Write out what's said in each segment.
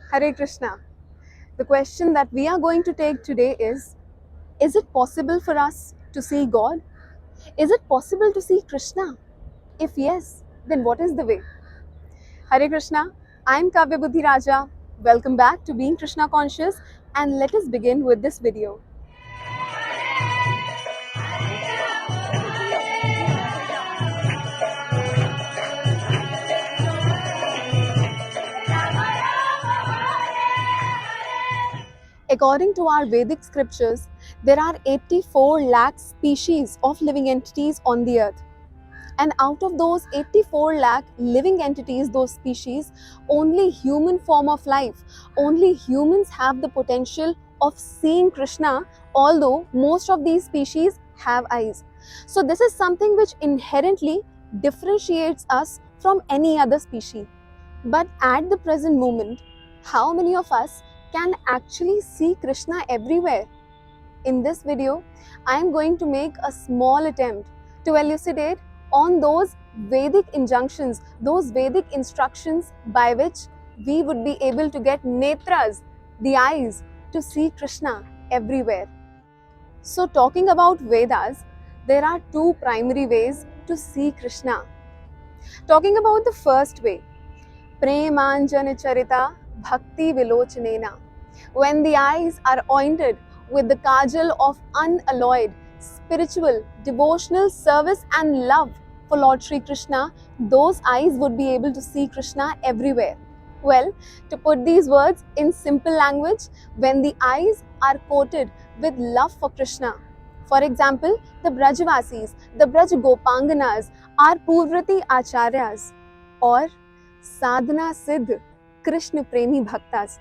Hare Krishna. The question that we are going to take today is it possible for us to see God? Is it possible to see Krishna? If yes, then what is the way? Hare Krishna, I am Kavya Budhiraja. Welcome back to Being Krishna Conscious, and let us begin with this video. According to our Vedic scriptures, there are 84 lakh species of living entities on the earth. And out of those 84 lakh living entities, those species, only human form of life, only humans have the potential of seeing Krishna, although most of these species have eyes. So this is something which inherently differentiates us from any other species. But at the present moment, how many of us can actually see Krishna everywhere? In this video, I am going to make a small attempt to elucidate on those Vedic injunctions, those Vedic instructions by which we would be able to get netras, the eyes, to see Krishna everywhere. So talking about Vedas, there are two primary ways to see Krishna. Talking about the first way, Premanjana Charita Bhakti Vilochanena. When the eyes are ointed with the kajal of unalloyed, spiritual, devotional service and love for Lord Sri Krishna, those eyes would be able to see Krishna everywhere. Well, to put these words in simple language, when the eyes are coated with love for Krishna, for example, the Brajavasis, the Braj Gopanganas, our Purvrati Acharyas, or Sadhana Siddh Krishna Premi Bhaktas.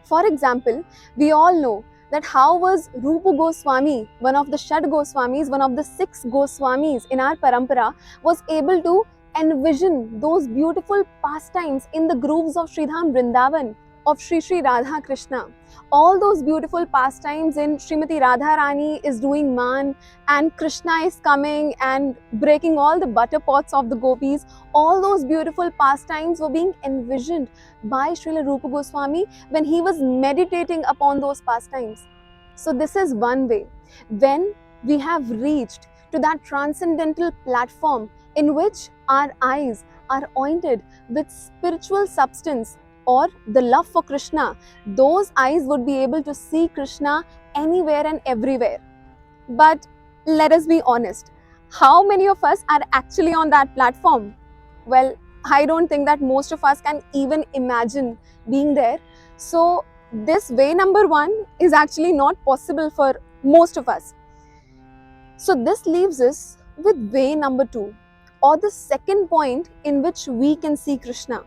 For example, we all know that how was Rupa Goswami, one of the Shad Goswamis, one of the 6 Goswamis in our parampara, was able to envision those beautiful pastimes in the grooves of Sridham Vrindavan, of Sri Sri Radha Krishna. All those beautiful pastimes in Srimati Radha Rani is doing man, and Krishna is coming and breaking all the butter pots of the gopis. All those beautiful pastimes were being envisioned by Srila Rupa Goswami when he was meditating upon those pastimes. So this is one way. When we have reached to that transcendental platform in which our eyes are ointed with spiritual substance or the love for Krishna, those eyes would be able to see Krishna anywhere and everywhere. But let us be honest, how many of us are actually on that platform? Well, I don't think that most of us can even imagine being there. So this way number 1 is actually not possible for most of us. So this leaves us with way number 2, or the second point in which we can see Krishna.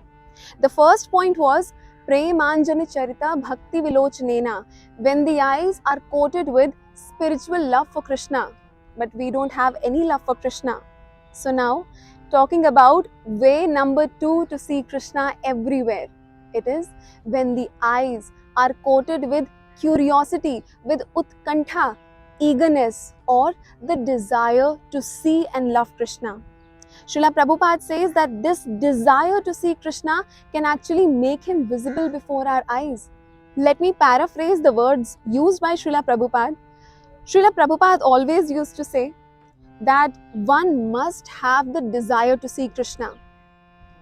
The first point was Premanjana Charita Bhakti Vilochanena, when the eyes are coated with spiritual love for Krishna, but we don't have any love for Krishna. So now, talking about way number 2 to see Krishna everywhere, it is when the eyes are coated with curiosity, with utkantha, eagerness, or the desire to see and love Krishna. Srila Prabhupada says that this desire to see Krishna can actually make him visible before our eyes. Let me paraphrase the words used by Srila Prabhupada. Srila Prabhupada always used to say that one must have the desire to see Krishna.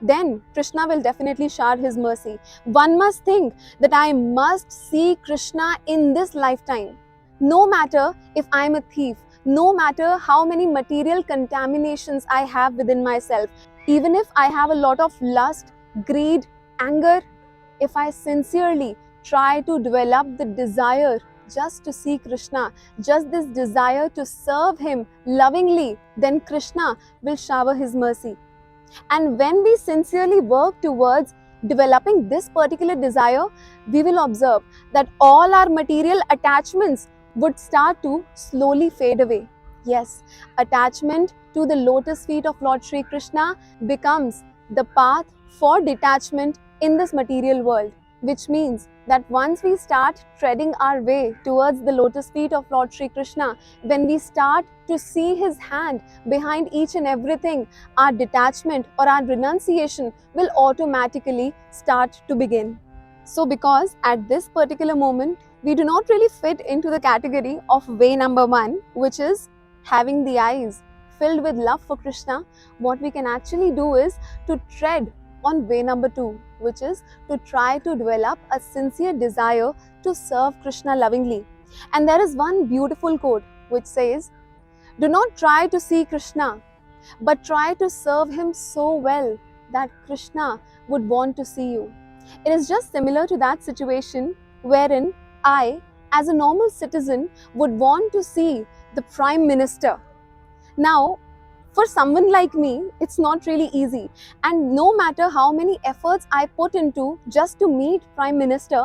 Then Krishna will definitely shower his mercy. One must think that I must see Krishna in this lifetime. No matter if I am a thief, no matter how many material contaminations I have within myself, even if I have a lot of lust, greed, anger, if I sincerely try to develop the desire just to see Krishna, just this desire to serve him lovingly, then Krishna will shower his mercy. And when we sincerely work towards developing this particular desire, we will observe that all our material attachments would start to slowly fade away. Yes, attachment to the lotus feet of Lord Sri Krishna becomes the path for detachment in this material world, which means that once we start treading our way towards the lotus feet of Lord Sri Krishna, when we start to see his hand behind each and everything, our detachment or our renunciation will automatically start to begin. So because at this particular moment, we do not really fit into the category of way number 1, which is having the eyes filled with love for Krishna, what we can actually do is to tread on way number 2, which is to try to develop a sincere desire to serve Krishna lovingly. And there is one beautiful quote which says, "Do not try to see Krishna, but try to serve him so well that Krishna would want to see you." It is just similar to that situation wherein I, as a normal citizen, would want to see the Prime Minister. Now, for someone like me, it's not really easy. And no matter how many efforts I put into just to meet Prime Minister,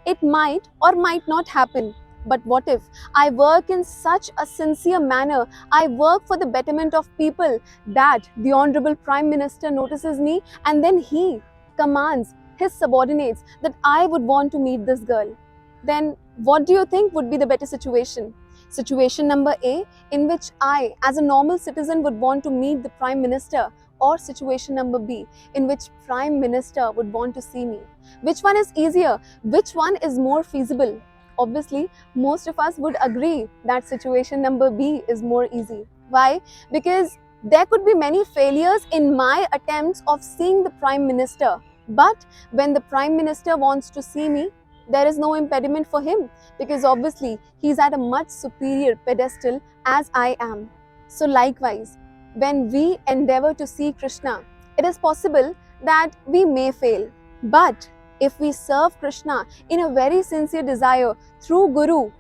it might or might not happen. But what if I work in such a sincere manner, I work for the betterment of people, that the Honorable Prime Minister notices me and then he commands his subordinates that I would want to meet this girl? Then what do you think would be the better situation? Situation number A, in which I, as a normal citizen, would want to meet the Prime Minister, or situation number B, in which Prime Minister would want to see me? Which one is easier? Which one is more feasible? Obviously, most of us would agree that situation number B is more easy. Why? Because there could be many failures in my attempts of seeing the Prime Minister. But when the Prime Minister wants to see me, there is no impediment for him, because obviously he's at a much superior pedestal as I am. So likewise, when we endeavor to see Krishna, it is possible that we may fail. But if we serve Krishna in a very sincere desire through Guru,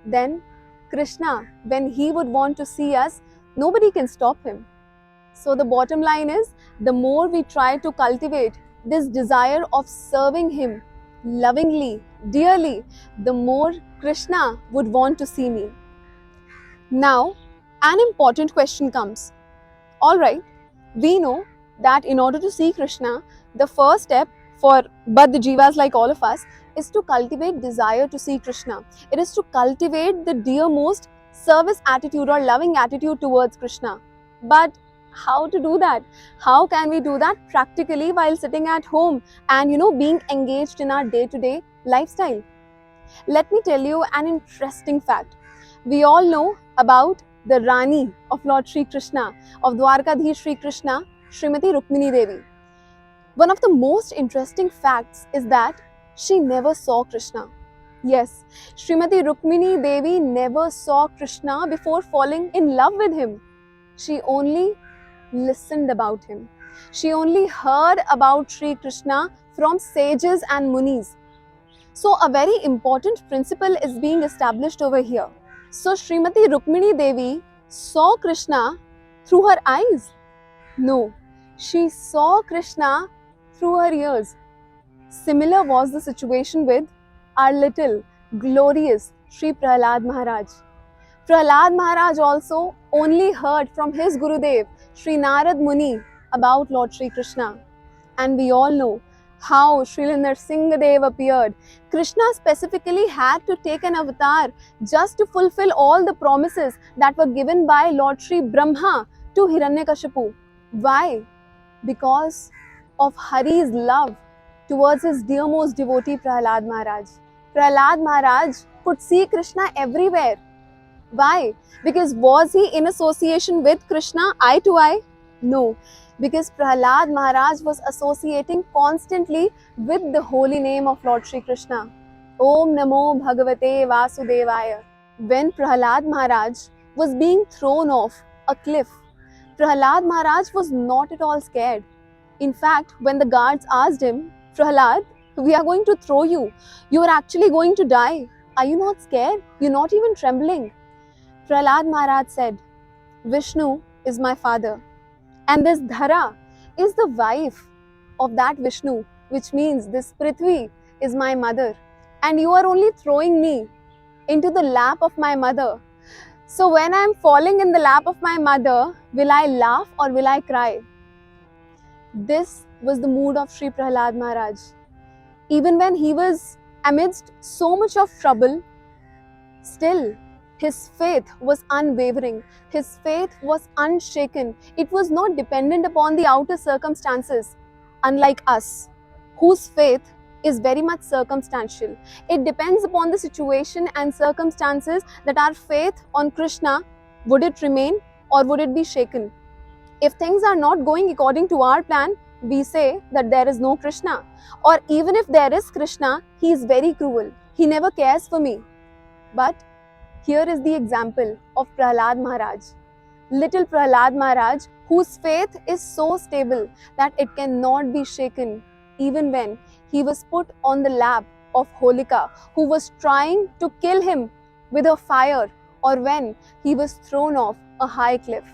then Krishna, when he would want to see us, nobody can stop him. So the bottom line is, the more we try to cultivate this desire of serving him lovingly, dearly, the more Krishna would want to see me. Now, an important question comes. Alright, we know that in order to see Krishna, the first step for Baddha Jivas like all of us is to cultivate desire to see Krishna. It is to cultivate the dearmost service attitude or loving attitude towards Krishna. But how to do that? How can we do that practically while sitting at home and being engaged in our day-to-day lifestyle? Let me tell you an interesting fact. We all know about the Rani of Lord Sri Krishna, of Dwarkadhish Sri Krishna, Srimati Rukmini Devi. One of the most interesting facts is that she never saw Krishna. Yes, Srimati Rukmini Devi never saw Krishna before falling in love with him. She only listened about him. She only heard about Sri Krishna from sages and munis. So a very important principle is being established over here. So Srimati Rukmini Devi saw Krishna through her eyes? No, she saw Krishna through her ears. Similar was the situation with our little, glorious Sri Prahlad Maharaj. Prahlad Maharaj also only heard from his Gurudev, Sri Narad Muni, about Lord Sri Krishna. And we all know how Srila Narsingha Dev appeared. Krishna specifically had to take an avatar just to fulfill all the promises that were given by Lord Sri Brahma to Hiranyakashipu. Why? Because of Hari's love towards his dearmost devotee Prahlad Maharaj. Prahlad Maharaj could see Krishna everywhere. Why? Because was he in association with Krishna eye to eye? No, because Prahlad Maharaj was associating constantly with the holy name of Lord Sri Krishna. Om Namo Bhagavate Vasudevaya. When Prahlad Maharaj was being thrown off a cliff, Prahlad Maharaj was not at all scared. In fact, when the guards asked him, "Prahlad, we are going to throw you. You are actually going to die. Are you not scared? You're not even trembling." Prahlad Maharaj said, "Vishnu is my father, and this Dhara is the wife of that Vishnu, which means this Prithvi is my mother, and you are only throwing me into the lap of my mother. So when I am falling in the lap of my mother, will I laugh or will I cry?" This was the mood of Sri Prahlad Maharaj. Even when he was amidst so much of trouble, still his faith was unwavering. His faith was unshaken. It was not dependent upon the outer circumstances, unlike us, whose faith is very much circumstantial. It depends upon the situation and circumstances that our faith on Krishna, would it remain or would it be shaken? If things are not going according to our plan, we say that there is no Krishna. Or even if there is Krishna, he is very cruel. He never cares for me. But here is the example of Prahlad Maharaj. Little Prahlad Maharaj, whose faith is so stable that it cannot be shaken, even when he was put on the lap of Holika, who was trying to kill him with a fire, or when he was thrown off a high cliff.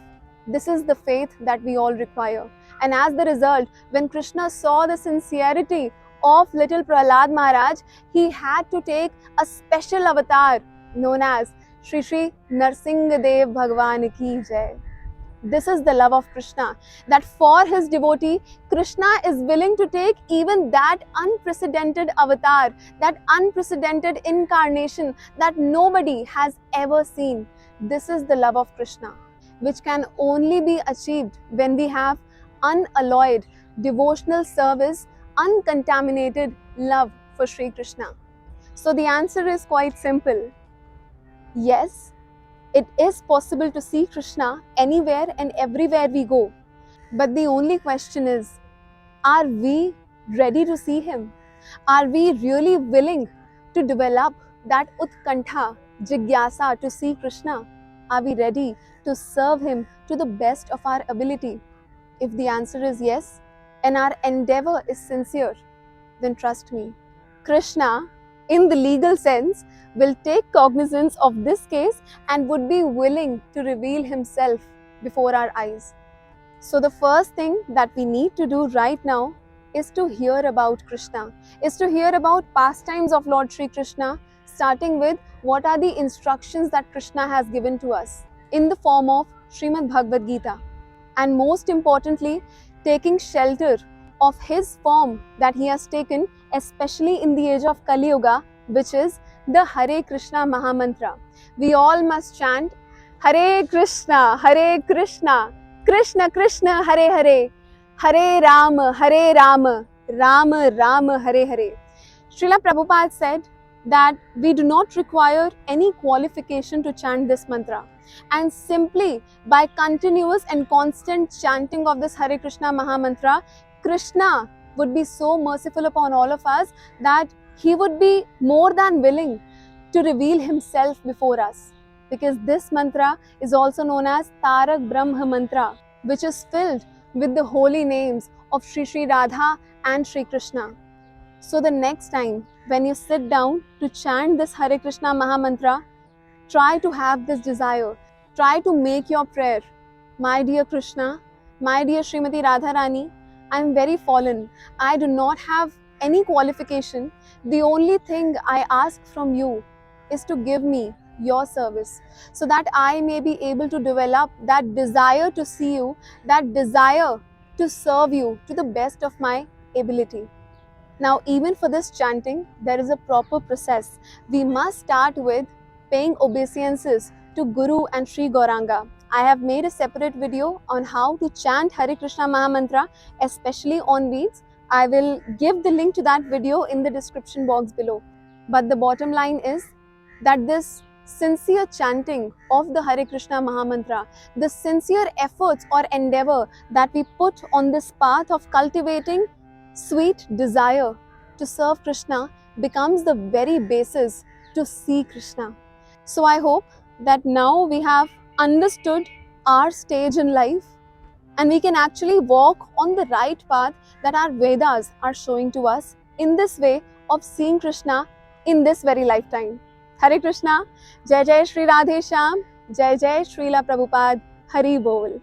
This is the faith that we all require. And as the result, when Krishna saw the sincerity of little Prahlad Maharaj, he had to take a special avatar known as Shri Shri Narsingh Dev Bhagwan Ki Jai. This is the love of Krishna, that for his devotee, Krishna is willing to take even that unprecedented avatar, that unprecedented incarnation that nobody has ever seen. This is the love of Krishna, which can only be achieved when we have unalloyed devotional service, uncontaminated love for Sri Krishna. So the answer is quite simple. Yes, it is possible to see Krishna anywhere and everywhere we go. But the only question is, are we ready to see him? Are we really willing to develop that utkantha, jigyasa to see Krishna? Are we ready to serve him to the best of our ability? If the answer is yes, and our endeavor is sincere, then trust me, Krishna, in the legal sense, will take cognizance of this case and would be willing to reveal himself before our eyes. So the first thing that we need to do right now is to hear about Krishna, is to hear about pastimes of Lord Sri Krishna, starting with what are the instructions that Krishna has given to us in the form of Srimad Bhagavad Gita. And most importantly, taking shelter of his form that he has taken, especially in the age of Kali Yuga, which is the Hare Krishna Mahamantra. We all must chant Hare Krishna, Krishna Krishna, Hare Hare, Hare Rama, Rama Rama, Hare Hare. Srila Prabhupada said that we do not require any qualification to chant this mantra. And simply by continuous and constant chanting of this Hare Krishna Mahamantra, Krishna would be so merciful upon all of us that he would be more than willing to reveal himself before us. Because this mantra is also known as Tarak Brahma Mantra, which is filled with the holy names of Sri Sri Radha and Sri Krishna. So the next time when you sit down to chant this Hare Krishna Mahamantra, try to have this desire. Try to make your prayer. My dear Krishna, my dear Srimati Radharani, I am very fallen. I do not have any qualification. The only thing I ask from you is to give me your service so that I may be able to develop that desire to see you, that desire to serve you to the best of my ability. Now, even for this chanting, there is a proper process. We must start with paying obeisances to Guru and Sri Gauranga. I have made a separate video on how to chant Hare Krishna Mahamantra, especially on beats. I will give the link to that video in the description box below. But the bottom line is that this sincere chanting of the Hare Krishna Mahamantra, the sincere efforts or endeavor that we put on this path of cultivating sweet desire to serve Krishna becomes the very basis to see Krishna. So I hope that now we have understood our stage in life and we can actually walk on the right path that our Vedas are showing to us in this way of seeing Krishna in this very lifetime. Hare Krishna, Jai Jai Shri Radhe Shyam, Jai Jai Srila Prabhupada, Hari Bol.